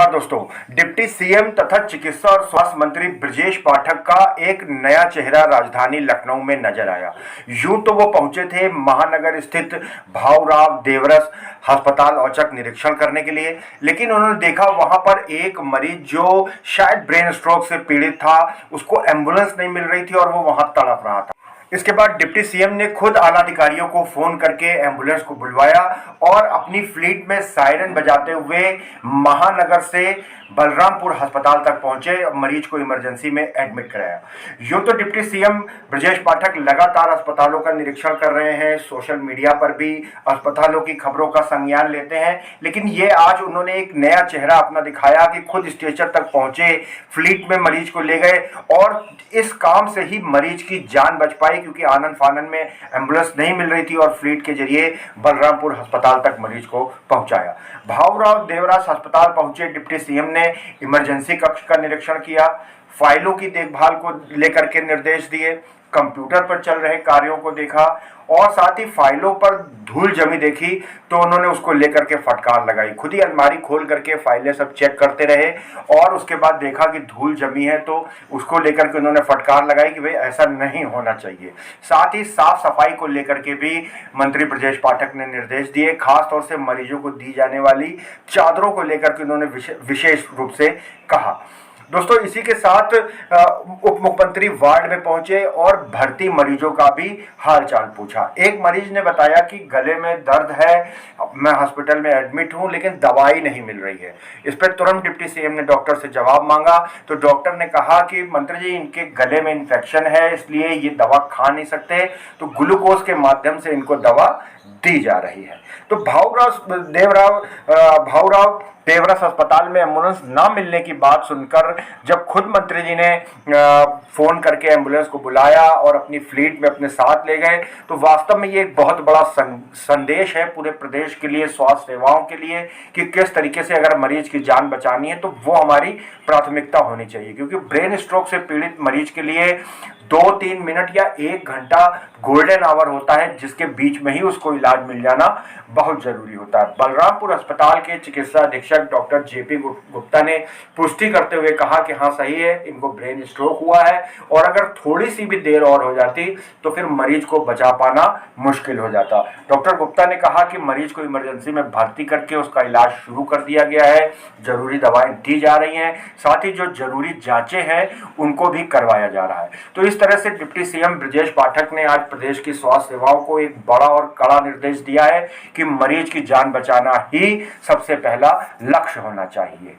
नमस्कार दोस्तों। Deputy CM तथा चिकित्सा और स्वास्थ्य मंत्री ब्रजेश पाठक का एक नया चेहरा राजधानी लखनऊ में नजर आया। यूं तो वो पहुंचे थे महानगर स्थित भाऊराव देवरस अस्पताल औचक निरीक्षण करने के लिए, लेकिन उन्होंने देखा वहां पर एक मरीज जो शायद ब्रेन स्ट्रोक से पीड़ित था, उसको एम्बुलेंस नहीं मिल रही थी और वो वहां तड़प रहा था। इसके बाद डिप्टी सीएम ने खुद आला अधिकारियों को फोन करके एम्बुलेंस को बुलवाया और अपनी फ्लीट में सायरन बजाते हुए महानगर से बलरामपुर अस्पताल तक पहुंचे, मरीज को इमरजेंसी में एडमिट कराया। यूं तो डिप्टी सीएम ब्रजेश पाठक लगातार अस्पतालों का निरीक्षण कर रहे हैं, सोशल मीडिया पर भी अस्पतालों की खबरों का संज्ञान लेते हैं, लेकिन ये आज उन्होंने एक नया चेहरा अपना दिखाया कि खुद स्ट्रेचर तक पहुंचे, फ्लीट में मरीज को ले गए और इस काम से ही मरीज की जान बच पाई, क्योंकि आनन फानन में एम्बुलेंस नहीं मिल रही थी और फ्लीट के जरिए बलरामपुर अस्पताल तक मरीज को पहुंचाया। भाऊराव देवरास अस्पताल पहुंचे डिप्टी सीएम ने इमरजेंसी कक्ष का निरीक्षण किया, फाइलों की देखभाल को लेकर के निर्देश दिए, कंप्यूटर पर चल रहे कार्यों को देखा और साथ ही फाइलों पर धूल जमी देखी तो उन्होंने उसको लेकर के फटकार लगाई। खुद ही अलमारी खोल करके फाइलें सब चेक करते रहे और उसके बाद देखा कि धूल जमी है तो उसको लेकर के उन्होंने फटकार लगाई कि भाई ऐसा नहीं होना चाहिए। साथ ही साफ सफाई को लेकर के भी मंत्री ब्रजेश पाठक ने निर्देश दिए, खासतौर से मरीजों को दी जाने वाली चादरों को लेकर के उन्होंने विशेष रूप से कहा। दोस्तों, इसी के साथ उप मुख्यमंत्री वार्ड में पहुंचे और भर्ती मरीजों का भी हालचाल पूछा। एक मरीज ने बताया कि गले में दर्द है, मैं हॉस्पिटल में एडमिट हूं लेकिन दवाई नहीं मिल रही है। इस पर तुरंत डिप्टी सीएम ने डॉक्टर से जवाब मांगा तो डॉक्टर ने कहा कि मंत्री जी, इनके गले में इन्फेक्शन है इसलिए ये दवा खा नहीं सकते, तो ग्लूकोज के माध्यम से इनको दवा दी जा रही है। तो भाऊराव देवरस अस्पताल में एम्बुलेंस ना मिलने की बात सुनकर जब खुद मंत्री जी ने फोन करके एम्बुलेंस को बुलाया और अपनी फ्लीट में अपने साथ ले गए, तो वास्तव में ये एक बहुत बड़ा संदेश है पूरे प्रदेश के लिए, स्वास्थ्य सेवाओं के लिए, कि किस तरीके से अगर मरीज की जान बचानी है तो वो हमारी प्राथमिकता होनी चाहिए। क्योंकि ब्रेन स्ट्रोक से पीड़ित मरीज के लिए 2-3 मिनट या 1 घंटा गोल्डन आवर होता है, जिसके बीच में ही उसको इलाज मिल जाना बहुत जरूरी होता है। बलरामपुर अस्पताल के चिकित्सा अधीक्षक डॉक्टर जेपी गुप्ता ने पुष्टि करते हुए कहा कि हाँ सही है, इनको ब्रेन स्ट्रोक हुआ है और अगर थोड़ी सी भी देर और हो जाती तो फिर मरीज को बचा पाना मुश्किल हो जाता। डॉक्टर गुप्ता ने कहा कि मरीज को इमरजेंसी में भर्ती करके उसका इलाज शुरू कर दिया गया है, जरूरी दवाएं दी जा रही हैं, साथ ही जो जरूरी जांचें हैं उनको भी करवाया जा रहा है। तो इस तरह से डिप्टी सीएम ब्रजेश पाठक ने आज प्रदेश की स्वास्थ्य सेवाओं को एक बड़ा और कड़ा निर्देश दिया है कि मरीज की जान बचाना ही सबसे पहला लक्ष्य होना चाहिए।